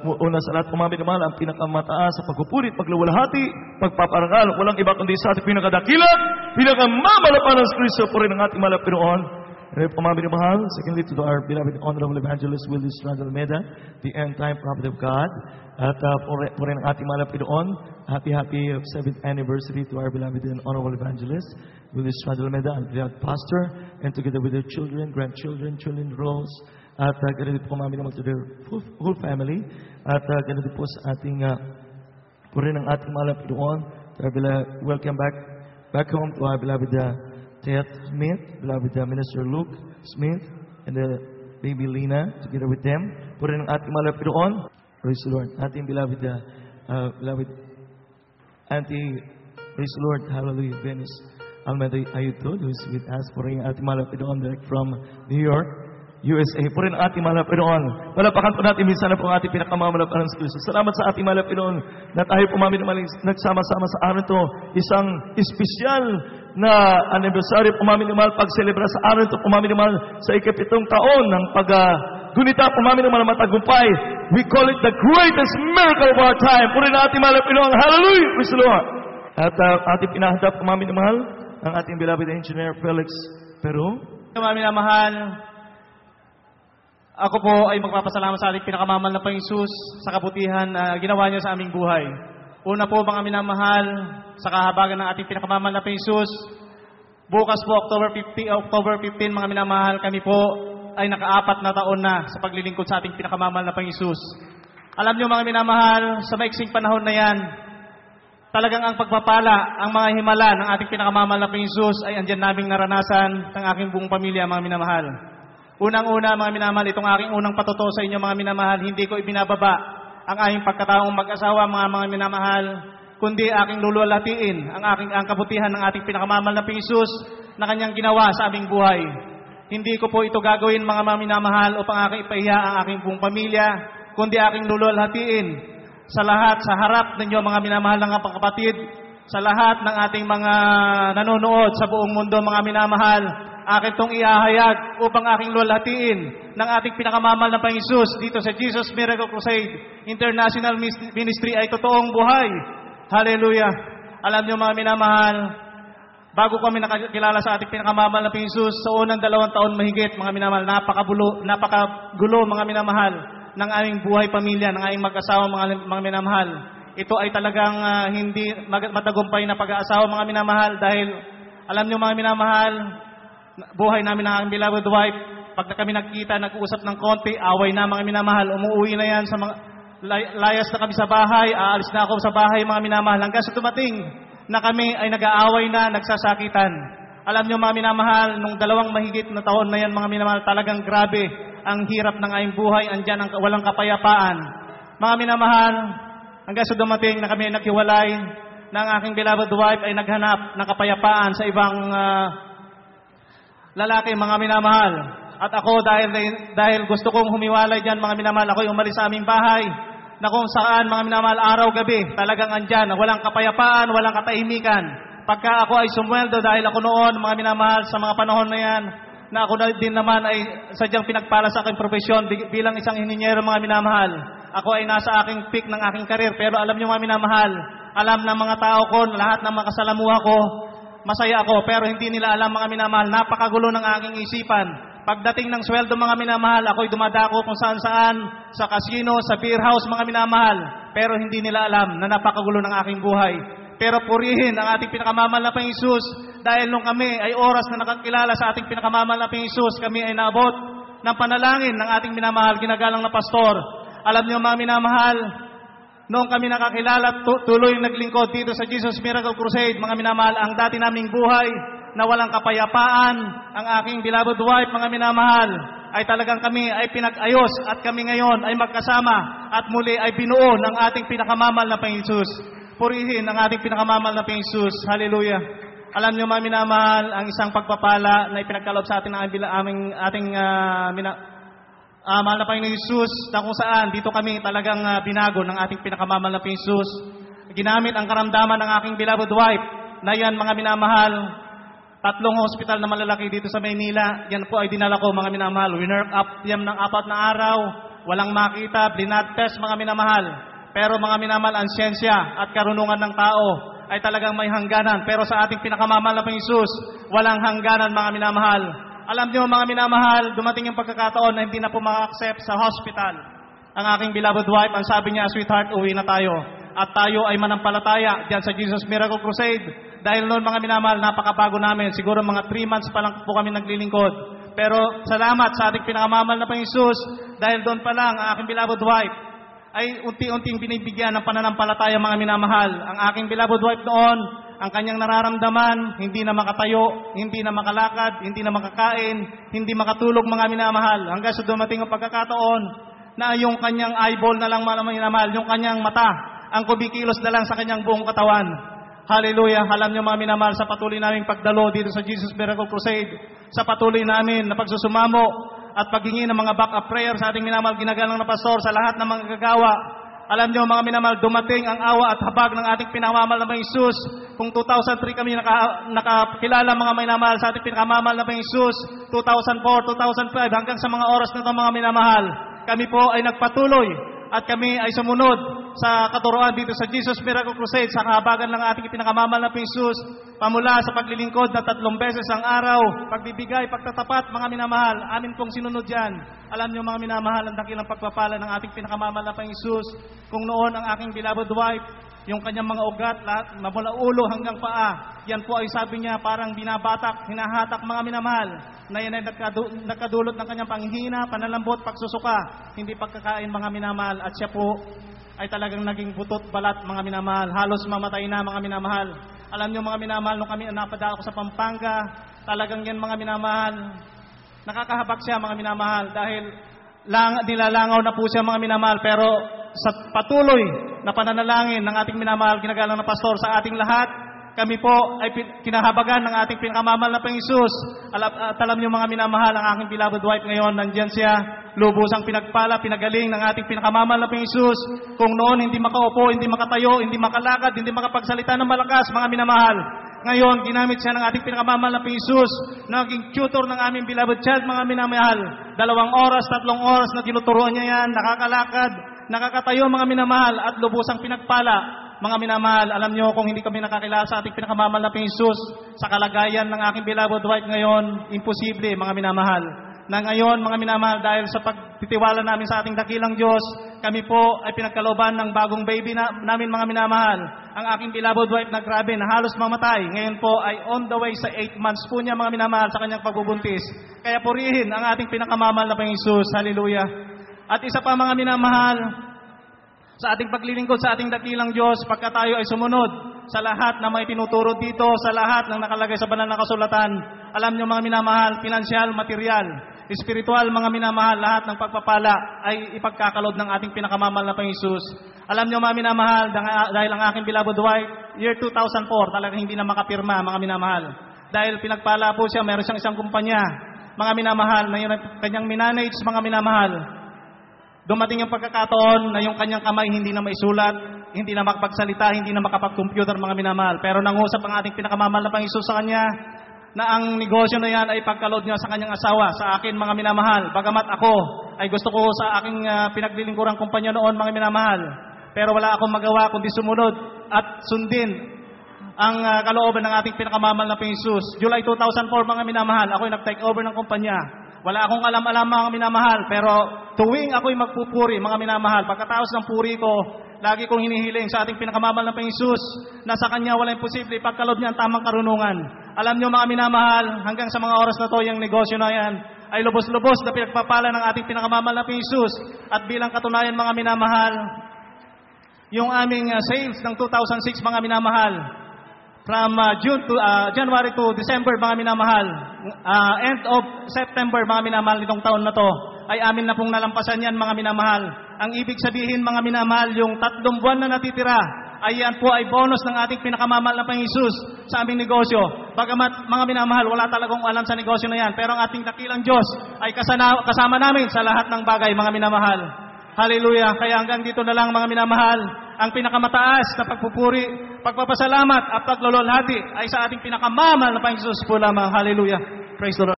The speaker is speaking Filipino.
una sa lahat, mga minamahal, ang pinakamataas sa pagpupuri, pagluwalhati, pagpaparangal, walang iba kundi sa ating pinakadakila, pinakamamalapan ng Kristo, puri ng ating mahal na Pinoon. Mga minamahal, secondly, to our beloved Honorable Evangelist Willis Randall Meda, the end-time prophet of God, at puri ng ating mahal na Pinoon. Happy 7th anniversary to our beloved and Honorable Evangelist Willis Randall Meda, and beloved pastor, and together with their children, grandchildren, children-in-laws, at ganito po mga minamahal to their whole family, at ganito po sa ating puri ng ating mahal na Pinoon. Welcome back home to our beloved Ted Smith, beloved Minister Luke Smith, and the baby Lina, together with them. Puri ng ating mahal na Pinoon. Praise the Lord. Ating beloved Auntie, praise the Lord, hallelujah, Venice Almeida Ayuto, who is with us. Puri ng ating mahal na Pinoon direct from New York, USA. Puri ng ating mahal na Pinoon. Palapakan po natin minsan na po ang ating pinakamamalapan ng Kristo. Salamat sa ating mahal na Pinoon na tayo po nagsama-sama sa araw ito. Isang espesyal na anniversary po mahal, pagselebra sa araw ito po mahal, sa ikapitong taon ng paggunita po mahal matagumpay. We call it the greatest miracle of our time. Puri ng ating mahal na Pinoon. Hallelujah! Praise the Lord. At ating pinahadap po mahal ang ating beloved engineer Felix Peru. Mahal, ako po ay magpapasalamat sa ating pinakamamahal na Panginoon sa kabutihan na ginawa niya sa aming buhay. Una po, mga minamahal, sa kahabagan ng ating pinakamamahal na Panginoon, bukas po, October 15, mga minamahal, kami po ay naka-4 na taon na sa paglilingkod sa ating pinakamamahal na Panginoon. Alam niyo, mga minamahal, sa maiksing panahon na yan, talagang ang pagpapala, ang mga himala ng ating pinakamamahal na Panginoon ay andyan naming naranasan ng aking buong pamilya, mga minamahal. Unang-una, mga minamahal, itong aking unang patuto sa inyo, mga minamahal, hindi ko ibinababa ang aking pagkataong mag-asawa, mga minamahal, kundi aking luluwalhatiin ang kabutihan ng ating pinakamamahal na Panginoon na kanyang ginawa sa aming buhay. Hindi ko po ito gagawin, mga minamahal, upang aking ipahiya ang aking buong pamilya, kundi aking luluwalhatiin sa lahat, sa harap ninyo, mga minamahal ng kapatid, sa lahat ng ating mga nanonood sa buong mundo, mga minamahal, akin itong iahayag upang aking lulhatiin ng ating pinakamamahal na Panginoon dito sa Jesus Miracle Crusade International Ministry ay totoong buhay. Hallelujah! Alam niyo, mga minamahal, bago kami nakakilala sa ating pinakamamahal na Panginoon, sa unang 2 taon mahigit, mga minamahal, napakagulo, mga minamahal, ng aming buhay pamilya, ng aming mag-asawa, mga minamahal. Ito ay talagang hindi matagumpay na pag-aasawa, mga minamahal, dahil alam niyo, mga minamahal, buhay namin ng aking beloved wife, pag kami nagkita, nag-uusap ng konti, away na, mga minamahal, umuwi na yan sa mga layas na kami sa bahay, aalis na ako sa bahay, mga minamahal, hanggang sa dumating na kami ay nag-aaway na, nagsasakitan. Alam niyo, mga minamahal, nung 2 mahigit na taon na yan, mga minamahal, talagang grabe ang hirap ng aming buhay, andyan ang walang kapayapaan. Mga minamahal, hanggang sa dumating na kami naghiwalay, na ang aking beloved wife ay naghanap ng kapayapaan sa ibang lalaki, mga minamahal. At ako, dahil gusto kong humiwalay dyan, mga minamahal, ako'y umalis sa aming bahay, na kung saan, mga minamahal, araw-gabi, talagang andyan, walang kapayapaan, walang katahimikan. Pagka ako ay sumweldo, dahil ako noon, mga minamahal, sa mga panahon na yan, na ako din naman ay sadyang pinagpala sa aking profesyon bilang isang inhinyero, mga minamahal. Ako ay nasa aking peak ng aking karir, pero alam niyo, mga minamahal, alam ng mga tao ko, lahat ng mga kasalamuha ko, masaya ako, pero hindi nila alam, mga minamahal, napakagulo ng aking isipan. Pagdating ng sweldo, mga minamahal, ako'y dumadako kung saan-saan, sa casino, sa beer house, mga minamahal, pero hindi nila alam na napakagulo ng aking buhay. Pero purihin ang ating pinakamamahal na Panginoon, dahil nung kami ay oras na nakakilala sa ating pinakamamahal na Panginoon, kami ay naabot ng panalangin ng ating minamahal, ginagalang na pastor. Alam niyo, mga minamahal, noong kami nakakilala, tuloy naglingkod dito sa Jesus Miracle Crusade, mga minamahal, ang dati naming buhay na walang kapayapaan, ang aking beloved wife, mga minamahal, ay talagang kami ay pinag-ayos at kami ngayon ay magkasama at muli ay binuo ng ating pinakamamahal na Panginoon. Purihin ang ating pinakamamahal na Panginoon. Hallelujah! Alam niyo, mga minamahal, ang isang pagpapala na ipinagkaloob sa atin ng ating mahal na Panginoon Jesus, na kung saan dito kami talagang binago ng ating pinakamamahal na Panginoon. Ginamit ang karamdaman ng aking beloved wife na yan, mga minamahal, 3 hospital na malalaki dito sa Maynila. Yan po ay dinala ko, mga minamahal. Winurk up yan ng 4 na araw. walang makita, blinad test mga minamahal. Pero mga minamahal, ang siyensya at karunungan ng tao ay talagang may hangganan. Pero sa ating pinakamamahal na Panginoon, walang hangganan mga minamahal. Alam niyo mga minamahal, dumating yung pagkakataon na hindi na po maka-accept sa hospital ang aking beloved wife. Ang sabi niya, sweetheart, uwi na tayo. At tayo ay manampalataya diyan sa Jesus Miracle Crusade. Dahil noon mga minamahal, napakabago namin. Siguro mga 3 months pa lang po kami naglilingkod. Pero salamat sa ating pinakamamahal na Panginoon, dahil doon pa lang ang aking beloved wife ay unti-unting binibigyan ng pananampalataya mga minamahal. Ang aking beloved wife noon, ang kanyang nararamdaman, hindi na makatayo, hindi na makalakad, hindi na makakain, hindi makatulog mga minamahal. Hanggang sa dumating ang pagkakataon na yung kanyang eyeball na lang mga minamahal, yung kanyang mata, ang kumikilos na lang sa kanyang buong katawan. Hallelujah. Alam niyo mga minamahal, sa patuloy naming pagdalo dito sa Jesus Miracle Crusade, sa patuloy namin na pagsusumamo at paghingi ng mga backup prayer sa ating minamahal ginagalang na pastor, sa lahat ng mga gagawa. Alam niyo mga minamahal, dumating ang awa at habag ng ating pinakamamahal na Panginoon. Kung 2003 kami nakakilala mga minamahal sa ating pinakamamahal na Panginoon, 2004, 2005 hanggang sa mga oras na ito mga minamahal, kami po ay nagpatuloy at kami ay sumunod sa katuroan dito sa Jesus Miracle Crusade sa kahabagan ng ating pinakamamahal na Panginoon, pamula sa paglilingkod na 3 beses ang araw, pagbibigay, pagtatapat mga minamahal, amin pong sinunod yan. Alam niyo mga minamahal, ang dakilang pagpapala ng ating pinakamamahal na Panginoon. Kung noon ang aking beloved wife, yung kanyang mga ugat, lahat, mula ulo hanggang paa, yan po ay sabi niya parang binabatak, hinahatak mga minamahal, na yan ay nagkadulot ng kanyang panghihina, panalambot, pagsusuka, hindi pagkakain mga minamahal, at siya po ay talagang naging butot balat mga minamahal, halos mamatay na mga minamahal. Alam niyo mga minamahal, nung kami napadala ko sa Pampanga, talagang yan mga minamahal, nakakahabak siya mga minamahal, dahil nilalangaw na po siya mga minamahal, pero sa patuloy na pananalangin ng ating minamahal ginagalang na pastor sa ating lahat, kami po ay kinahabagan ng ating pinakamamahal na Panginoon. At alam niyo mga minamahal, ang aking beloved wife ngayon, nandyan siya, lubusang pinagpala, pinagaling ng ating pinakamamahal na Panginoon. Kung noon hindi makaupo, hindi makatayo, hindi makalakad, hindi makapagsalita ng malakas, mga minamahal, ngayon ginamit siya ng ating pinakamamahal na Panginoon, naging tutor ng aming beloved child mga minamahal. 2 oras, 3 oras na tinuturuan niya yan, nakakalakad, nakakatayo mga minamahal, at lubusang pinagpala. Mga minamahal, alam nyo, kung hindi kami nakakilala sa ating pinakamamahal na Panginoon, sa kalagayan ng aking beloved wife ngayon, imposible mga minamahal. Na ngayon mga minamahal, dahil sa pagtitiwala namin sa ating dakilang Diyos, kami po ay pinagkalooban ng bagong baby namin mga minamahal. Ang aking beloved wife na grabe, na halos mamatay, ngayon po ay on the way sa 8 months po niya mga minamahal sa kanyang pagbubuntis. Kaya purihin ang ating pinakamamahal na Panginoon. Hallelujah. At isa pa mga minamahal, sa ating paglilingkod sa ating dakilang Diyos, pagka tayo ay sumunod sa lahat na may tinuturo dito, sa lahat ng nakalagay sa banal na kasulatan, alam nyo mga minamahal, pinansyal, material, espiritual mga minamahal, lahat ng pagpapala ay ipagkakalob ng ating pinakamamahal na Panginoon. Alam nyo mga minamahal, dahil ang aking beloved wife, year 2004, talagang hindi na makapirma mga minamahal. Dahil pinagpala po siya, meron siyang isang kumpanya, mga minamahal, na yun ang kanyang minanage mga minamahal. Dumating yung pagkakataon na yung kanyang kamay hindi na maisulat, hindi na makapagsalita, hindi na makapag-computer mga minamahal. Pero nangusap ang ating pinakamamahal na Panginoon sa kanya na ang negosyo na yan ay pagkalod niya sa kanyang asawa, sa akin mga minamahal. Bagamat ako ay gusto ko sa aking pinaglilingkurang kumpanya noon mga minamahal. Pero wala akong magawa kundi sumunod at sundin ang kalooban ng ating pinakamamahal na Panginoon. July 2004 mga minamahal, ako ay nag-take over ng kumpanya. Wala akong alam-alam mga minamahal, pero tuwing ako'y magpupuri mga minamahal, pagkatapos ng puri ko, lagi kong hinihiling sa ating pinakamamahal na Panginoon na sa Kanya walang imposible, pagkalob niya ang tamang karunungan. Alam niyo mga minamahal, hanggang sa mga oras na to, yung negosyo na yan ay lubos-lubos na pinagpapala ng ating pinakamamahal na Panginoon. At bilang katunayan mga minamahal, yung aming sales ng 2006 mga minamahal, from January to December mga minamahal, end of September mga minamahal nitong taon na to, ay amin na pong nalampasan yan mga minamahal. Ang ibig sabihin mga minamahal, yung 3 buwan na natitira, ay yan po ay bonus ng ating pinakamamahal na Panginoon sa aming negosyo. Bagamat mga minamahal, wala talagang alam sa negosyo na yan, pero ang ating dakilang Diyos ay kasama namin sa lahat ng bagay mga minamahal. Hallelujah. Kaya hanggang dito na lang mga minamahal, ang pinakamataas na pagpupuri, pagpapasalamat at paglululhati ay sa ating pinakamamahal na Panginoon po lamang. Hallelujah. Praise the Lord.